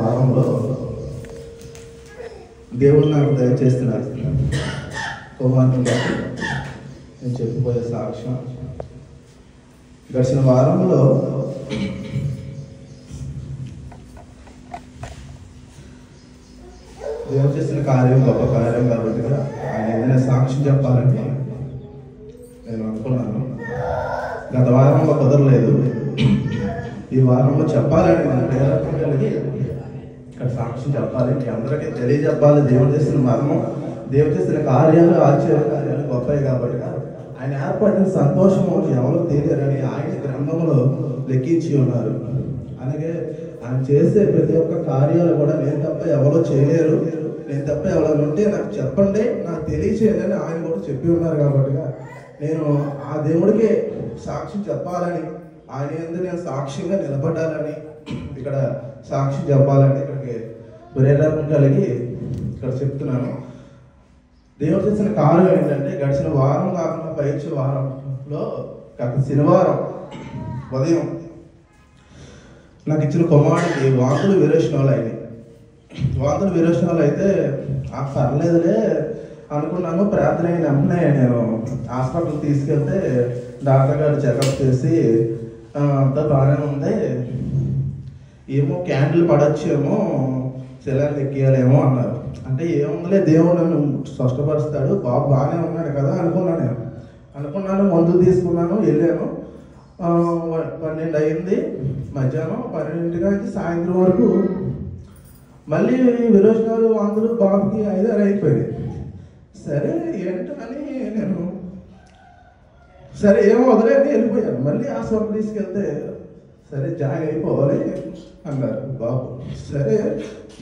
వారంలో దేవుడు నాకు దయచేస్తున్నారు. కుమారుని బట్టి నేను చెప్పిపోయే సాక్ష్యం. గడిచిన వారంలో దేవుడు చేసిన కార్యం గొప్ప కార్యం కాబట్టి ఆయన ఏదైనా సాక్ష్యం చెప్పాలని నేను అనుకున్నాను. గత వారంలో కుదరలేదు. ఈ వారంలో చెప్పాలని మన ప్రేరణ కలిగి ఇక్కడ సాక్ష్యం చెప్పాలి, మీ అందరికీ తెలియజెప్పాలి. దేవుడు చేసిన మర్మం, దేవుడు చేసిన కార్యాలు, ఆశ్చర్య కార్యాలు గొప్పవి కాబట్టి ఆయన ఏర్పడిన సంతోషము ఎవరు తెలియరని ఆయన గ్రంథంలో లెక్కించి ఉన్నారు. అలాగే ఆయన చేసే ప్రతి ఒక్క కార్యాలు కూడా నేను తప్ప ఎవరో చేయలేరు, నేను తప్ప ఎవరు ఉంటే నాకు చెప్పండి, నాకు తెలియచేయండి అని ఆయన కూడా చెప్పి ఉన్నారు. కాబట్టి నేను ఆ దేవుడికి సాక్ష్యం చెప్పాలని, ఆయన ఎందుకు నేను సాక్ష్యంగా నిలబడాలని, ఇక్కడ సాక్ష్యం చెప్పాలని ఇక్కడికి ప్రేరణ కలిగి ఇక్కడ చెప్తున్నాను. దేవుడు చేసిన కార్యం ఏంటంటే, గడిచిన వారం కాకుండా పైచి వారంలో గత శనివారం ఉదయం నాకు ఇచ్చిన కుమారుడికి వాంతులు విరేచనాలు అయినాయి. వాంతులు విరేచనాలు అయితే పర్లేదులే అనుకున్నాను. ప్రార్థన అయిన వెంటనే నేను హాస్పిటల్కి తీసుకెళ్తే డాక్టర్ గారు చెకప్ చేసి అంతా బాగానే ఉంది, ఏమో క్యాండిల్ పడొచ్చేమో, సెలైన్ ఎక్కియాలేమో అన్నారు. అంటే ఏముందిలే, దేవుడు నన్ను స్పష్టపరుస్తాడు, బాబు బాగానే ఉన్నాడు కదా అనుకున్నాను. మందులు తీసుకున్నాను, వెళ్ళాను. 12 అయింది మధ్యాహ్నం. 12 నుంచి సాయంత్రం వరకు మళ్ళీ విరోచనాలు, వాంతులు బాబుకి 5-6 అయిపోయాయి. సరే ఏంటని నేను సరే ఏమో వదిలేని వెళ్ళిపోయాను. మళ్ళీ హాస్పిటల్ తీసుకెళ్తే సరే జాయిన్ అయిపోవాలి అన్నారు బాబు. సరే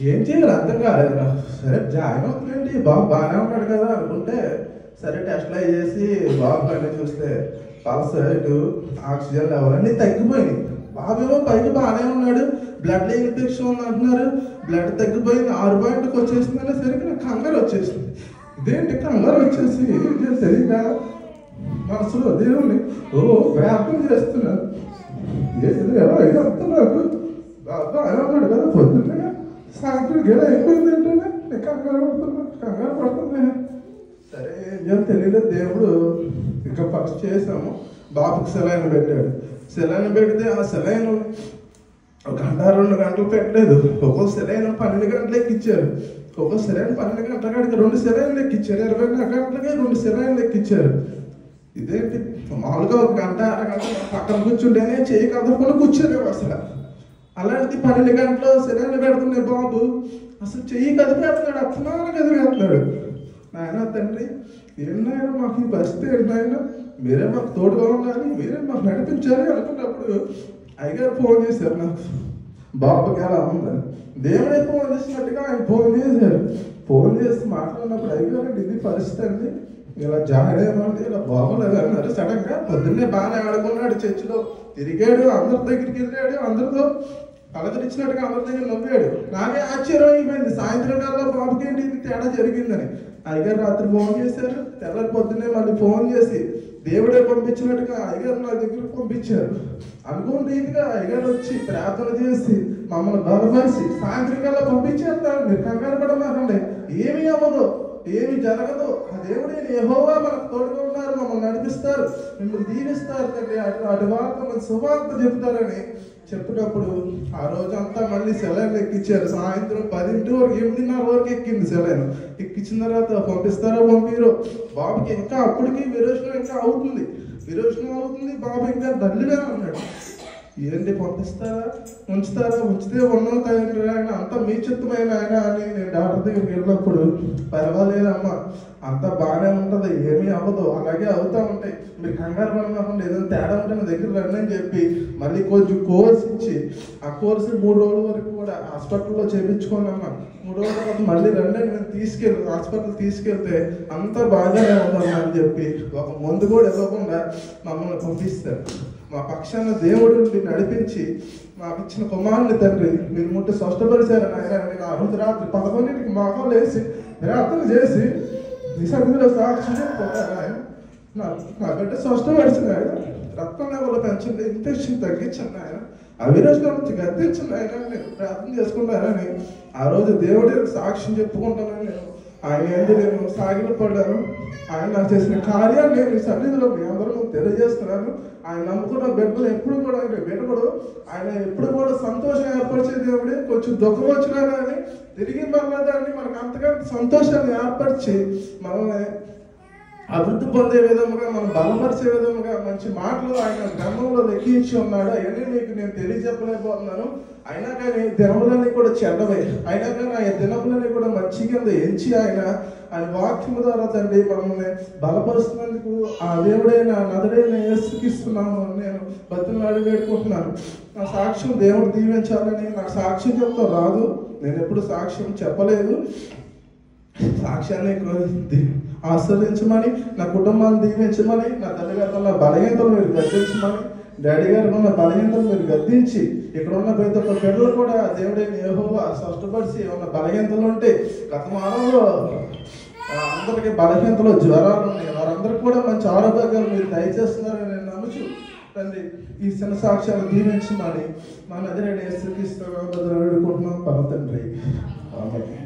ఏం చేయాలి అర్థం కాలేదు. సరే జాయిన్ అవుతుందండి, బాబు బాగానే ఉన్నాడు కదా అనుకుంటే సరే టెస్ట్లు అవి చేసి బాబు అన్నీ చూస్తే పల్స్ రేటు, ఆక్సిజన్ లెవెల్ అన్నీ తగ్గిపోయినాయి. బాబు ఏమో పైకి బాగానే ఉన్నాడు, బ్లడ్ ఇన్ఫెక్షన్ ఉంది అంటున్నారు. బ్లడ్ తగ్గిపోయింది, 6 పాయింట్కి వచ్చేసిందనే సరికి నాకు కంగారు వచ్చేసింది. ఇదేంటి కంగారు వచ్చేసి తెలియక మనసులో దేవుణ్ణి ప్రార్థన చేస్తున్నాను. ఎలా ఇదంతా నాకు బాబా ఆయన ఉన్నాడు కదా, పొద్దున్నే సాయంత్రం ఎలా అయిపోయింది ఏంటనే నేను కంగారు పడుతున్నా. సరే ఏం తెలియలేదు. దేవుడు ఇంకా ఫస్ట్ చేసాము, బాబుకి సెలైన్ పెట్టాడు. సెలైన్ పెడితే ఆ సెలైన్ 1 గంట 2 గంటలు పెట్టలేదు. ఒక్కొక్క సెలైన్ 12 గంటలు ఎక్కిచ్చారు. ఒక్కొక్క సెలైన్ 12 గంటల కాడికి 2 సెలైన్లు ఎక్కిచ్చారు. 24 గంటలకి 2 సెలైన్లు ఎక్కిచ్చారు. ఇదేంటి మామూలుగా 1 గంట 1 గంట పక్కన కూర్చుంటేనే చేయి కదలకుండా కూర్చోలేవు అసలు. అలాంటి 12 గంటలు సెలైన్లు పెడుతున్నాయి. బాబు అసలు చెయ్యి కదిపేస్తున్నాడు, అత్తమాన కదిపేస్తున్నాడు. నాయన తండ్రి ఏమైనా మాకు ఈ పరిస్థితి ఏంటైనా మీరే మాకు తోడుగా ఉండాలి, మీరే మాకు నడిపించాలి అనుకున్నప్పుడు అయ్యగారు ఫోన్ చేశారు నాకు, బాబుకి ఎలా ఉందని. దేవుడే ఫోన్ చేసినట్టుగా ఆయన ఫోన్ చేశారు. ఫోన్ చేసి మాట్లాడినప్పుడు అయ్యగారు ఇది పరిస్థితి అండి, ఇలా జాయిన్ అయ్యామంటే ఇలా బాగోలేదు అన్నారు. సడన్గా పొద్దున్నే బాగానే ఆడుకున్నాడు, చర్చిలో తిరిగాడు, అందరి దగ్గరికి వెళ్ళాడు, అందరితో పలకరించినట్టుగా అందరి దగ్గర నవ్వాడు. నాకే ఆశ్చర్యం అయిపోయింది. సాయంత్రం కల్లా బాబుకి ఏంటి ఇది తేడా జరిగిందని. అయ్యగారు రాత్రి ఫోన్ చేశారు, తెల్లారి పొద్దున్నే మళ్ళీ ఫోన్ చేసి దేవుడే పంపించినట్టుగా అయ్యగారు నా దగ్గరకు పంపించారు. అనుకోని రీతిగా అయ్యగారు వచ్చి ప్రార్థన చేసి మమ్మల్ని బలపరిచి సాయంత్రం కల్లా పంపించేస్తారు. మీరు కంగారు పడమాకండి, ఏమీ అవ్వదు, ఏమి జరగదు. ఆ దేవుడే యెహోవా మనకు తోడుగా ఉన్నారు, మమ్మల్ని నడిపిస్తారు, మిమ్మల్ని దీవిస్తారు తండ్రి, అటు వార్త మన సువార్త చెప్తారని చెప్పినప్పుడు ఆ రోజంతా మళ్ళీ సెలైన్ ఎక్కించారు. సాయంత్రం 10 వరకు 8:30 వరకు ఎక్కింది సెలైన్. ఎక్కించిన తర్వాత పంపిస్తారో పంపిరో, బాబుకి ఇంకా అప్పటికి విరోచనం ఇంకా అవుతుంది, బాబు ఇంకా దల్లిగా ఉన్నాడు. ఏంటి పంపిస్తారా ఉంచుతారా, ఉంచితే ఉన్నాం తండ్రి, ఆయన అంతా మీ చిత్తమైన ఆయన అని నేను డాక్టర్ దగ్గరికి వెళ్ళినప్పుడు పర్వాలేదమ్మా అంతా బాగానే ఉంటుంది, ఏమీ అవ్వదు, అలాగే అవుతూ ఉంటాయి, మీరు కంగారు పడకుండా ఏదైనా తేడా ఉంటే నా దగ్గర రండి అని చెప్పి మళ్ళీ కొంచెం కోర్స్ ఇచ్చి ఆ కోర్సు 3 రోజుల వరకు కూడా హాస్పిటల్లో చేయించుకోనమ్మా. 3 రోజుల తర్వాత మళ్ళీ రండి అని నేను హాస్పిటల్ తీసుకెళ్తే అంతా బాగానే ఉందమ్మా అని చెప్పి ఒక మందు కూడా ఇవ్వకుండా మమ్మల్ని పంపిస్తారు. మా పక్షాన దేవుడు నడిపించి మాకు ఇచ్చిన కుమారుని తండ్రి మీరు ముట్టి స్పష్టపరిచారని ఆయన. నేను ఆ రోజు రాత్రి 11కి మాకు లేచి ప్రార్థన చేసి నిజంగా సాక్షి చెప్పుకుంటాను. ఆయన నా బిడ్డ స్పష్టపరిచిన ఆయన రక్తం లెవెల్ పెంచండి, ఇన్ఫెక్షన్ తగ్గించండి ఆయన, అవిరోజుల నుంచి గద్దించండి ఆయన, నేను ప్రార్థన చేసుకుంటానని ఆ రోజు దేవుడి సాక్ష్యం చెప్పుకుంటానని ఆయన ఎందుకు నేను సాగిలపడ్డాను. ఆయన నాకు చేసిన కార్యాన్ని నేను సన్నిధిలో మీ అందరూ తెలియజేస్తున్నాను. ఆయన నమ్ముకున్న బిడ్డలు ఎప్పుడు కూడా ఆయన వినబడు, ఆయన ఎప్పుడు కూడా సంతోషం ఏర్పరిచే దేవుడే. కొంచెం దుఃఖం వచ్చినా కానీ తిరిగి మళ్ళా దాన్ని మనకు అంతకంటే సంతోషాన్ని ఏర్పరిచి మనల్ని అభివృద్ధి పొందే విధముగా, మనం బలపరిచే విధముగా మంచి మాటలు ఆయన గ్రంథంలో లెక్కించి ఉన్నాడు. అవన్నీ మీకు నేను తెలియజెప్పలేకపోతున్నాను. అయినా కానీ దినములన్నీ కూడా చెడ్డవే, అయినా కానీ ఆయన దినములన్నీ కూడా మంచి కింద ఎంచి ఆయన వాక్యము ద్వారా తండ్రి మనల్ని బలపరుస్తున్నందుకు ఆ దేవుడైన నదుడైన యేసుకిస్తున్నాము అని నేను బతులాడి వేడుకుంటున్నాను. నా సాక్ష్యం దేవుడు దీవించాలని, నాకు సాక్ష్యం చెప్తా రాదు, నేను ఎప్పుడు సాక్ష్యం చెప్పలేదు. సాక్ష్యాన్ని ఆశ్రయించమని, నా కుటుంబాన్ని దీవించమని, నా తల్లిగారు ఉన్న బలహీనతలు మీరు గద్దించమని, డాడీ గారు ఉన్న బలహీనతలు మీరు గద్దించి, ఇక్కడ ఉన్న ప్రతి ఒక్క పిల్లలు కూడా దేవుడైన యెహోవా స్పష్టపరిచి ఉన్న బలహీనతలు ఉంటే, గత వారంలో అందరికీ బలహీనతలు జ్వరాలు ఉన్నాయి, వారందరికీ కూడా మంచి ఆరోగ్యాలు మీరు దయచేస్తున్నారని నేను నమ్ముచు తండ్రి ఈ చిన్న సాక్ష్యాలు దీవించమని మా నదిరేడు యేసుక్రీస్తు నామములో వేడుకుంటున్నాం పరమ తండ్రి. ఆమేన్.